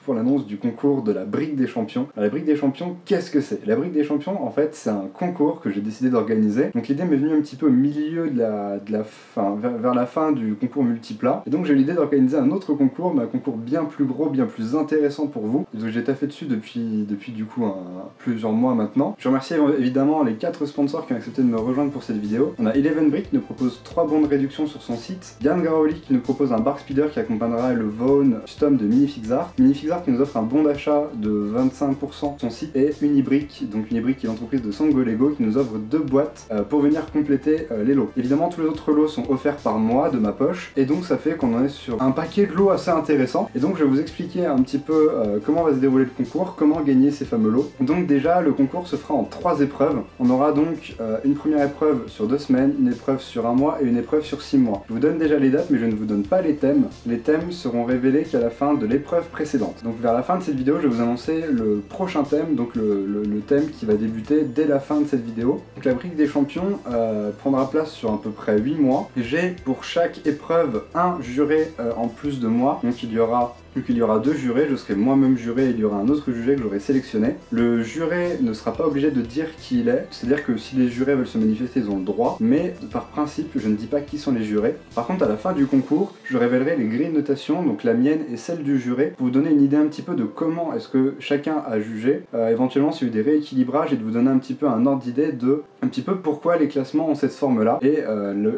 pour l'annonce du concours de la Brique des Champions. Alors, la Brique des Champions, qu'est-ce que c'est? La Brique des Champions, en fait, c'est un concours que j'ai décidé d'organiser. Donc l'idée m'est venue un petit peu au milieu vers la fin du concours multiplat. Et donc j'ai eu l'idée d'organiser un autre concours, mais un concours bien plus gros, bien plus intéressant pour vous. Et donc j'ai taffé dessus depuis du coup plusieurs mois maintenant. Je remercie évidemment les 4 sponsors qui ont accepté de me rejoindre pour cette vidéo. On a Eleven Brick qui nous propose 3 bons de réduction sur son site. Yann Graoli qui nous propose un Bark Speeder qui accompagnera le Vaughn Custom de Minifixart. Minifixart qui nous offre un bon d'achat de 25% sur son site, et Unibrick, donc Unibrick qui est l'entreprise de Sango Lego, qui nous offre 2 boîtes pour venir compléter les lots. Évidemment tous les autres lots sont offerts par moi de ma poche, et donc ça fait qu'on en est sur un paquet de lots assez intéressant. Et donc je vais vous expliquer un petit peu comment va se dérouler le concours, comment gagner ces fameux lots. Donc déjà le concours se fera en 3 épreuves. On aura donc une première épreuve sur 2 semaines, une épreuve sur 1 mois et une épreuve sur 6 mois. Je vous donne déjà les dates, mais je ne vous donne pas les thèmes. Les thèmes seront révélés qu'à la fin de l'épreuve précédente. Donc vers la fin de cette vidéo, je vais vous annoncer le prochain thème, donc le thème qui va débuter dès la fin de cette vidéo. Donc la Brique des Champions prendra place sur à peu près 8 mois. J'ai pour chaque épreuve un juré en plus de moi, donc il y aura 2 jurés, je serai moi-même juré et il y aura un autre juré que j'aurai sélectionné. Le juré ne sera pas obligé de dire qui il est, c'est-à-dire que si les jurés veulent se manifester, ils ont le droit, mais par principe, je ne dis pas qui sont les jurés. Par contre, à la fin du concours, je révélerai les grilles de notation, donc la mienne et celle du juré, pour vous donner une idée un petit peu de comment est-ce que chacun a jugé, éventuellement s'il y a eu des rééquilibrages, et de vous donner un petit peu un ordre d'idée de un petit peu pourquoi les classements ont cette forme-là. Et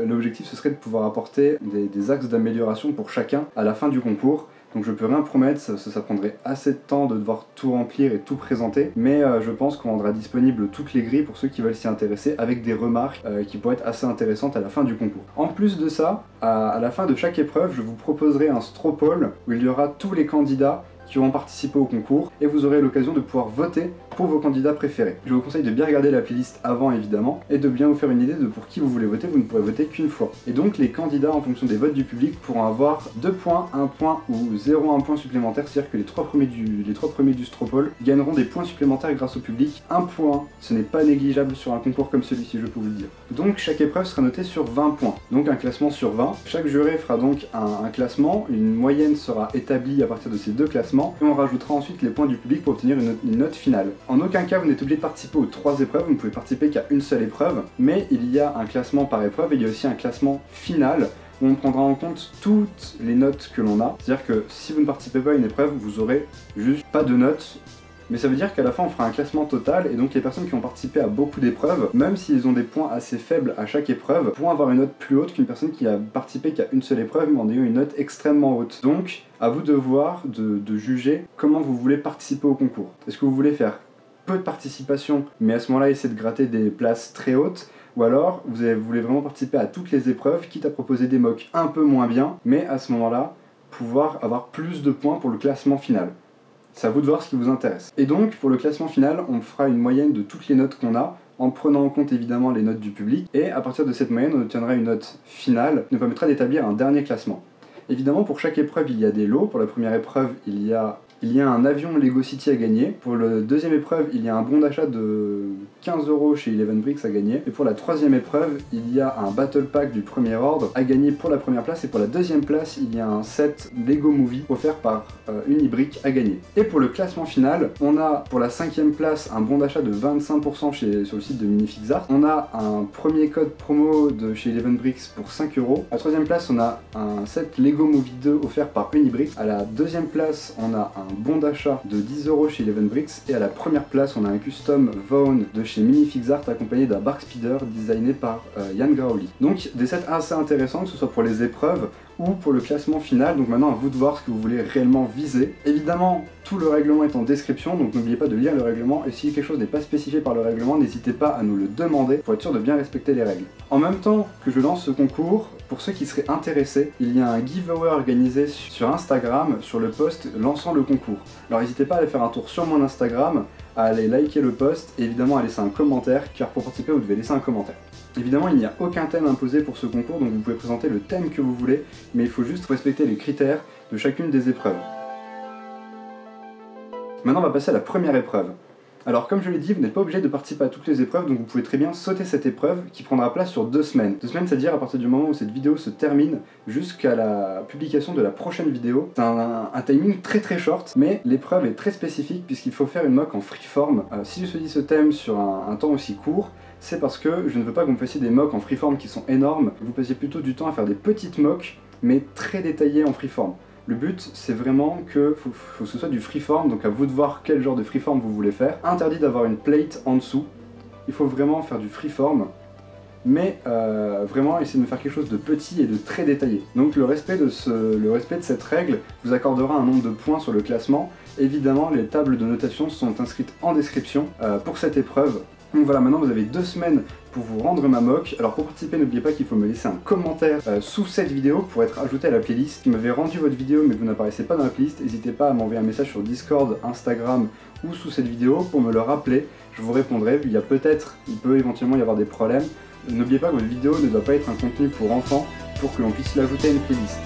l'objectif, ce serait de pouvoir apporter des axes d'amélioration pour chacun à la fin du concours. Donc je peux rien promettre, ça prendrait assez de temps de devoir tout remplir et tout présenter, mais je pense qu'on rendra disponible toutes les grilles pour ceux qui veulent s'y intéresser, avec des remarques qui pourraient être assez intéressantes à la fin du concours. En plus de ça, à la fin de chaque épreuve, je vous proposerai un straw poll où il y aura tous les candidats qui auront participé au concours, et vous aurez l'occasion de pouvoir voter pour vos candidats préférés. Je vous conseille de bien regarder la playlist avant évidemment, et de bien vous faire une idée de pour qui vous voulez voter. Vous ne pourrez voter qu'une fois. Et donc les candidats, en fonction des votes du public, pourront avoir 2 points, 1 point ou 0,1 point supplémentaire, c'est-à-dire que les 3 premiers du straw poll gagneront des points supplémentaires grâce au public. 1 point, ce n'est pas négligeable sur un concours comme celui-ci, je peux vous le dire. Donc chaque épreuve sera notée sur 20 points, donc un classement sur 20. Chaque juré fera donc un classement, une moyenne sera établie à partir de ces 2 classements, et on rajoutera ensuite les points du public pour obtenir une note finale. En aucun cas vous n'êtes obligé de participer aux 3 épreuves, vous ne pouvez participer qu'à une seule épreuve, mais il y a un classement par épreuve et il y a aussi un classement final où on prendra en compte toutes les notes que l'on a. C'est-à-dire que si vous ne participez pas à une épreuve, vous aurez juste pas de notes. Mais ça veut dire qu'à la fin on fera un classement total, et donc les personnes qui ont participé à beaucoup d'épreuves, même s'ils ont des points assez faibles à chaque épreuve, pourront avoir une note plus haute qu'une personne qui a participé qu'à une seule épreuve mais en ayant une note extrêmement haute. Donc à vous de voir, de juger comment vous voulez participer au concours. Est-ce que vous voulez faire peu de participation mais à ce moment-là essayer de gratter des places très hautes, ou alors vous voulez vraiment participer à toutes les épreuves, quitte à proposer des mocks un peu moins bien, mais à ce moment-là pouvoir avoir plus de points pour le classement final. C'est à vous de voir ce qui vous intéresse. Et donc, pour le classement final, on fera une moyenne de toutes les notes qu'on a, en prenant en compte évidemment les notes du public, et à partir de cette moyenne, on obtiendra une note finale qui nous permettra d'établir un dernier classement. Évidemment, pour chaque épreuve, il y a des lots. Pour la première épreuve, il y a un avion Lego City à gagner. Pour la deuxième épreuve, il y a un bon d'achat de 15 € chez Eleven Bricks à gagner. Et pour la troisième épreuve, il y a un Battle Pack du premier ordre à gagner pour la première place. Et pour la deuxième place, il y a un set Lego Movie offert par Unibrick à gagner. Et pour le classement final, on a pour la cinquième place un bon d'achat de 25% sur le site de Minifixart. On a un premier code promo de chez Eleven Bricks pour 5 €. À la troisième place, on a un set Lego Movie 2 offert par Unibrick. À la deuxième place, on a un bon d'achat de 10 € chez Eleven Bricks, et à la première place on a un custom Vaughn de chez Minifixart accompagné d'un Bark Speeder designé par Yann Graoli. Donc des sets assez intéressants, que ce soit pour les épreuves ou pour le classement final. Donc maintenant à vous de voir ce que vous voulez réellement viser. Évidemment tout le règlement est en description, donc n'oubliez pas de lire le règlement, et si quelque chose n'est pas spécifié par le règlement, n'hésitez pas à nous le demander pour être sûr de bien respecter les règles. En même temps que je lance ce concours, pour ceux qui seraient intéressés, il y a un giveaway organisé sur Instagram sur le post lançant le concours. Alors n'hésitez pas à aller faire un tour sur mon Instagram, à aller liker le post et évidemment à laisser un commentaire, car pour participer vous devez laisser un commentaire. Évidemment il n'y a aucun thème imposé pour ce concours, donc vous pouvez présenter le thème que vous voulez, mais il faut juste respecter les critères de chacune des épreuves. Maintenant on va passer à la première épreuve. Alors comme je l'ai dit, vous n'êtes pas obligé de participer à toutes les épreuves, donc vous pouvez très bien sauter cette épreuve qui prendra place sur 2 semaines. 2 semaines, c'est-à-dire à partir du moment où cette vidéo se termine jusqu'à la publication de la prochaine vidéo. C'est un timing très short, mais l'épreuve est très spécifique puisqu'il faut faire une mock en freeform. Si je choisis ce thème sur un temps aussi court, c'est parce que je ne veux pas que vous me fassiez des mocks en freeform qui sont énormes, vous passiez plutôt du temps à faire des petites mocks, mais très détaillées en freeform. Le but, c'est vraiment que faut que ce soit du freeform, donc à vous de voir quel genre de freeform vous voulez faire. Interdit d'avoir une plate en dessous, il faut vraiment faire du freeform, mais vraiment essayer de me faire quelque chose de petit et de très détaillé. Donc le respect de cette règle vous accordera un nombre de points sur le classement. Évidemment, les tables de notation sont inscrites en description pour cette épreuve. Donc voilà, maintenant vous avez 2 semaines pour vous rendre ma mock. Alors pour participer, n'oubliez pas qu'il faut me laisser un commentaire sous cette vidéo pour être ajouté à la playlist. Si vous m'avez rendu votre vidéo mais que vous n'apparaissez pas dans la playlist, n'hésitez pas à m'envoyer un message sur Discord, Instagram ou sous cette vidéo pour me le rappeler. Je vous répondrai, il peut éventuellement y avoir des problèmes. N'oubliez pas que votre vidéo ne doit pas être un contenu pour enfants pour que l'on puisse l'ajouter à une playlist.